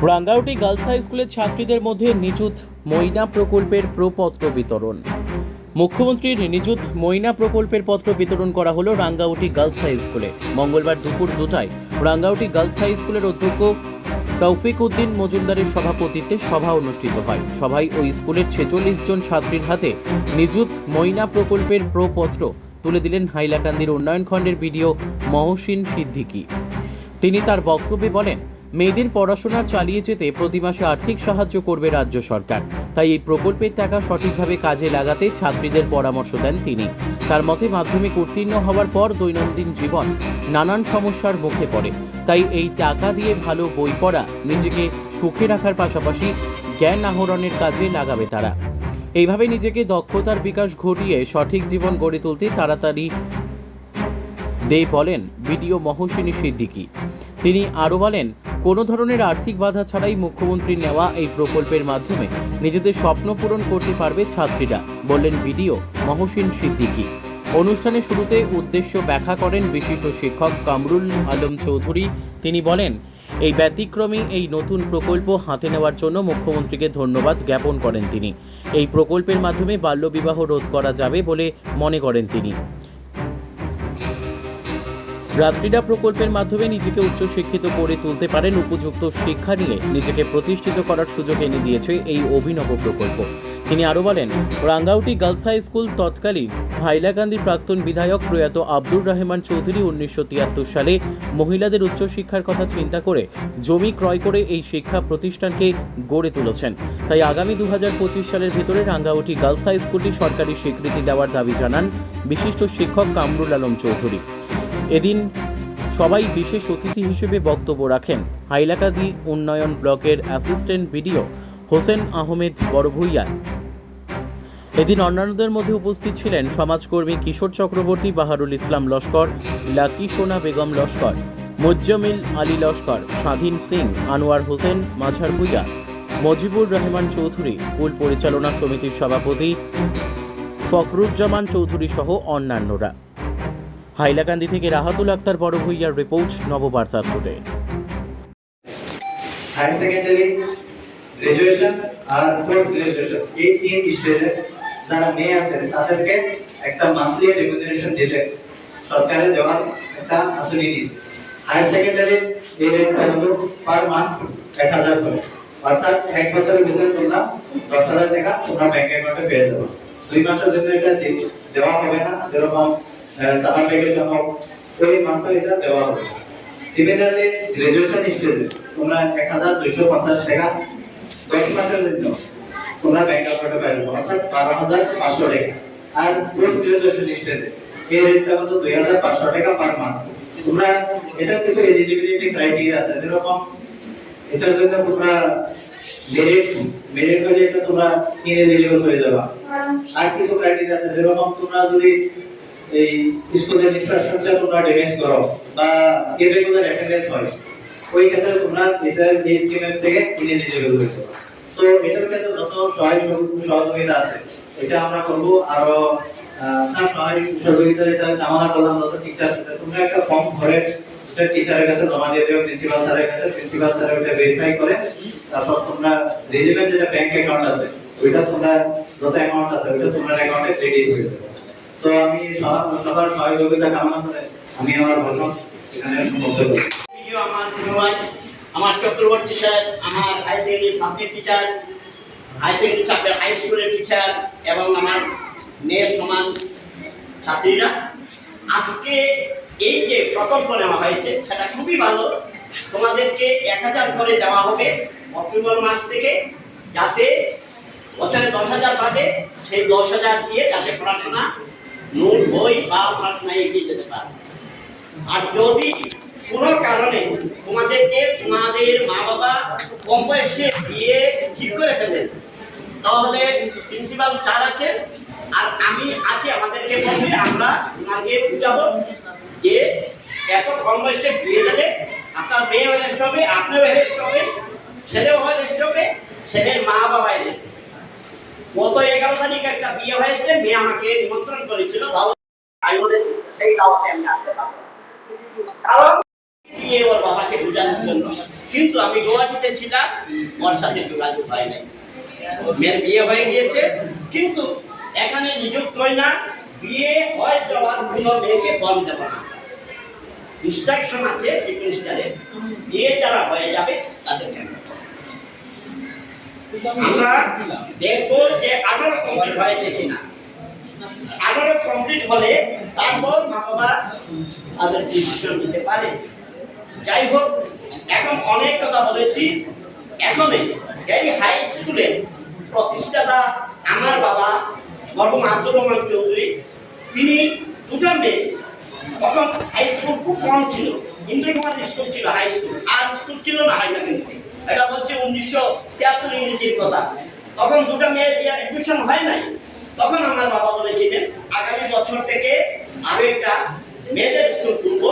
Rangauti girls high স্কুলের ছাত্রীদের মধ্যে নিযুত ময়না প্রকল্পের প্রপত্র বিতরণ। মুখ্যমন্ত্রীর নিযুত ময়না প্রকল্পের পত্র বিতরণ করা হলো রাঙ্গাউটি গার্লস হাই স্কুলে। মঙ্গলবার দুপুর 2টায় রাঙ্গাউটি গার্লস হাই স্কুলের অধ্যক্ষ তৌফিক উদ্দিন মজুমদারের সভাপতিত্বে সভা অনুষ্ঠিত হয়। সভায় ওই স্কুলের 46 জন ছাত্রীর হাতে নিযুত ময়না প্রকল্পের প্রপত্র তুলে দিলেন হাইলাকান্দির উন্নয়ন খণ্ডের বিডিও মহসিন সিদ্দিকী। তিনি তার বক্তব্যে বলেন, মেয়েদের পড়াশোনা চালিয়ে যেতে প্রতি মাসে আর্থিক সাহায্য করবে রাজ্য সরকার। তাই এই প্রকল্পের টাকা সঠিকভাবে কাজে লাগাতে ছাত্রীদের পরামর্শ দেন তিনি। তার মতে, মাধ্যমিক উত্তীর্ণ হওয়ার পর দৈনন্দিন জীবন নানান সমস্যার মুখে পড়ে। তাই এই টাকা দিয়ে ভালো বই পড়া, নিজেকে সুখে রাখার পাশাপাশি জ্ঞান আহরণের কাজে লাগাবে তারা। এইভাবে নিজেকে দক্ষতার বিকাশ ঘটিয়ে সঠিক জীবন গড়ে তুলতে তাড়াতাড়ি বলেন বিডিও মহসিন সিদ্দিকী। তিনি আরও বলেন, কোনো ধরনের আর্থিক বাধা ছাড়াই মুখ্যমন্ত্রীর নেওয়া এই প্রকল্পের মাধ্যমে নিজেদের স্বপ্ন পূরণ করতে পারবে ছাত্রীরা, বললেন বিডিও মহসিন সিদ্দিকী। অনুষ্ঠানের শুরুতে উদ্দেশ্য ব্যাখ্যা করেন বিশিষ্ট শিক্ষক কামরুল আলম চৌধুরী। তিনি বলেন, এই ব্যতিক্রমী এই নতুন প্রকল্প হাতে নেওয়ার জন্য মুখ্যমন্ত্রীকে ধন্যবাদ জ্ঞাপন করেন তিনি। এই প্রকল্পের মাধ্যমে বাল্যবিবাহ রোধ করা যাবে বলে মনে করেন তিনি। রাত্রিরা প্রকল্পের মাধ্যমে নিজেকে উচ্চশিক্ষিত করে তুলতে পারেন। উপযুক্ত শিক্ষা নিয়ে নিজেকে প্রতিষ্ঠিত করার সুযোগ এনে দিয়েছে এই অভিনব প্রকল্প। তিনি আরও বলেন, রাঙ্গাউটি গার্লস হাই স্কুল তৎকালীন হাইলাকান্দির প্রাক্তন বিধায়ক প্রয়াত আব্দুর রহমান চৌধুরী 1973 সালে মহিলাদের উচ্চশিক্ষার কথা চিন্তা করে জমি ক্রয় করে এই শিক্ষা প্রতিষ্ঠানকে গড়ে তুলেছেন। তাই আগামী 2025 সালের ভেতরে রাঙ্গাউটি গার্লস হাই স্কুলটি সরকারি স্বীকৃতি দেওয়ার দাবি জানান বিশিষ্ট শিক্ষক কামরুল আলম চৌধুরী। এদিন সবাই বিশেষ অতিথি হিসেবে বক্তব্য রাখেন হাইলাকান্দি উন্নয়ন ব্লকের অ্যাসিস্ট্যান্ট বিডিও হোসেন আহমেদ বড়ভূইয়া। এদিন অন্যান্যদের মধ্যে উপস্থিত ছিলেন সমাজকর্মী কিশোর চক্রবর্তী, বাহারুল ইসলাম লস্কর, লাকি সোনা বেগম লস্কর, মুজ্জমিল আলী লস্কর, স্বাধীন সিং, আনোয়ার হোসেন মাঝার ভূইয়া, মজিবুর রহমান চৌধুরী, স্কুল পরিচালনা সমিতির সভাপতি ফখরুজ্জামান চৌধুরী সহ অন্যান্যরা। হাইলাকান্দি থেকে রাহাতুল আক্তার বড়ভূইয়ার report, Nababarta today. Higher secondary, graduation আর পোস্ট গ্রাজুয়েশন এই তিন স্টেজে যারা মেয়ে আছেন তাদেরকে একটা মান্থলি রেমুনারেশন দিতে সরকারের দেওয়ার একটা আসনি দিয়েছে। হায়ার সেকেন্ডারি এই রেটটা হলো পার মান্থ 1000 করে, অর্থাৎ এক বছরের ভিতরে তোমরা 10,000 টাকা তোমরা ব্যাংক অ্যাকাউন্টে পেয়ে যাবে। 2 মাসের জন্য এটা দেওয়া হবে না, যেরকম সামার ভ্যাকেশন হোক ওই মান্থ এটা দেওয়া হবে। সিমিলারলি গ্রাজুয়েশন স্টেজে তোমরা 1250 টাকা 10 মাসের জন্য তোমরা ব্যাংক অ্যাকাউন্টে পেয়ে যাবে, অর্থাৎ 12,500 টাকা। আর পোস্ট গ্রাজুয়েশন স্টেজে এই রেটটা হলো 2,500 টাকা পার মান্থ। তোমরা এটা কিছু এলিজিবিলিটি ক্রাইটেরিয়া আছে, যেরকম এটার জন্য তোমরা মেরিট হলে এটা তোমরা ইনএলিজিবল হয়ে যাবে। আর কিছু ক্রাইটেরিয়া আছে, যেরকম তোমরা যদি এই স্কুলের ইনফ্রাস্ট্রাকচার তোমরা ড্যামেজ করো বা ইরেগুলার অ্যাটেন্ডেন্স হয়, ওই ক্ষেত্রে তোমরা এটা এই স্কিমের থেকে ইনএলিজিবল হয়েছে। সো এটার ক্ষেত্রে যত সহযোগিতা আছে এটা আমরা করব। আরো তার সহযোগিতা এটা জামানা করলাম, যত টিচার আছে তোমরা একটা ফর্ম ভরে সেটা টিচারের কাছে জমা দিয়ে দিও, প্রিন্সিপাল স্যারের কাছে। প্রিন্সিপাল স্যার ওটা ভেরিফাই করে তারপর তোমরা রেজিমেন্ট যেটা ব্যাংক অ্যাকাউন্ট আছে ওইটা তোমরা যত অ্যামাউন্ট আছে ওইটা তোমার অ্যাকাউন্টে ক্রেডিট হয়ে যাবে। সো আমি সবার সহযোগিতা কামনা করে আমি আমার ভাষণ এখানে সমাপ্ত করি। আমার ছোট ভাই, আমার চক্রবর্তী স্যার, আমার high secondary subject teacher, high secondary subject high স্কুলের টিচার এবং আমার মেয়ের সমান ছাত্রীরা, আজকে এই যে প্রকল্প নেওয়া হয়েছে সেটা খুবই ভালো। তোমাদেরকে 1000 করে দেওয়া হবে অক্টোবর মাস থেকে, যাতে বছরে 10,000 পাবে, সেই 10,000 দিয়ে যাতে পড়াশোনা নোট বই বা পড়াশোনায় এগিয়ে যেতে পারে। আর যদি কোনো কারণে তোমাদেরকে তোমাদের মা বাবা কম বয়সে দিয়ে ঠিক করে ফেলেন, তাহলে প্রিন্সিপাল স্যার আছে আর আমি আছি, আমাদেরকে বলবে, আমরা ওনাকে বুঝাবো যে এত কম বয়সে বিয়ে দেবে, আপনার মেয়ে রেস্ট হবে, আপনারও রেস্ট হবে, ছেলেও হয় রেস্ট হবে, ছেলের মা বাবাই রেস্ট হবে। গত 11 তারিখে একটা বিয়ে হয়েছে, মেয়ে আমাকে নিমন্ত্রণ করেছিল, সেই দাওয়াতে আমি আসতে পারবো, কারণ ওর বাবাকে বোঝানোর জন্য কিন্তু আমি গুয়াহাটিতে ছিলাম, ওর সাথে যোগাযোগ হয় নাই। মেয়ের বিয়ে হয়ে গিয়েছে, কিন্তু এখানে নিযুক্ত হয় না। বিয়ে হয় যাওয়ার কোনো মেয়েকে বল দেব না, ইনস্ট্রাকশন আছে চিফ মিনিস্টারের, বিয়ে যারা হয়ে যাবে তাদেরকে আমরা দেখবো যে 18 কমপ্লিট হয়েছে কিনা। 18 কমপ্লিট হলে তারপর মা বাবা তাদের ডিসিশন নিতে পারে। যাই হোক, এখন অনেক কথা বলেছি। এখন এই হাই স্কুলের প্রতিষ্ঠাতা আমার বাবা মরহুম আব্দুর রহমান চৌধুরী, তিনি দুটো মেয়ে, তখন হাই স্কুল খুব কম ছিল, ইন্দ্র কুমার স্কুল ছিল হাই স্কুল, আর স্কুল ছিল না হাইলাকান্দিতে। এটা হচ্ছে 1973 ইংরেজির কথা। তখন দুটো মেয়ের অ্যাডমিশন হয় নাই। তখন আমার বাবা বলেছিলেন আগামী বছর থেকে আরো একটা মেয়েদের স্কুল খুলবো,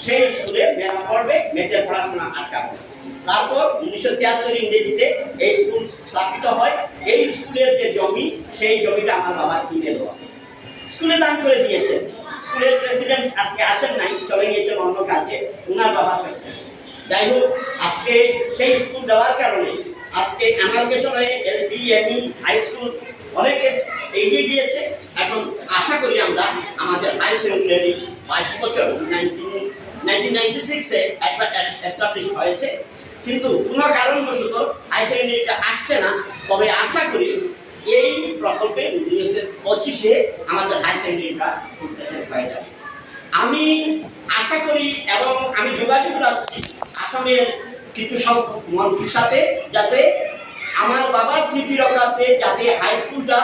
সেই স্কুলে মেয়েরা পড়বে, মেয়েদের পড়াশোনা আটকাবো। তারপর 1973 ইংরেজিতে এই স্কুল স্থাপিত হয়। এই স্কুলের যে জমি, সেই জমিটা আমার বাবা কিনে দেওয়া, স্কুলে দান করে দিয়েছেন। স্কুলের প্রেসিডেন্ট আজকে আসেন নাই, চলে গিয়েছেন অন্য কাজে, ওনার বাবার কাছে। যাই হোক, আজকে সেই স্কুল দেওয়ার কারণে আজকে অ্যামালগেশন হয়ে এলপি, এমই, হাই স্কুল অনেকে এগিয়ে গিয়েছে। এখন আশা করি আমরা আমাদের হাই সেকেন্ডারি 22 বছর 1996-এ একবার এস্টাবলিশ হয়েছে, কিন্তু কোনো কারণবশত হাই সেকেন্ডারিটা আসছে না। তবে আশা করি এই প্রকল্পে 2025-এ আমাদের হাই সেকেন্ডারিটা হয়ে যাবে। আমি আশা করি এবং আমি যোগাযোগ রাখছি আসামের কিছু সংখ্যক মন্ত্রীর সাথে, যাতে আমার বাবার স্মৃতি রক্ষার্থে যাতে হাই স্কুলটা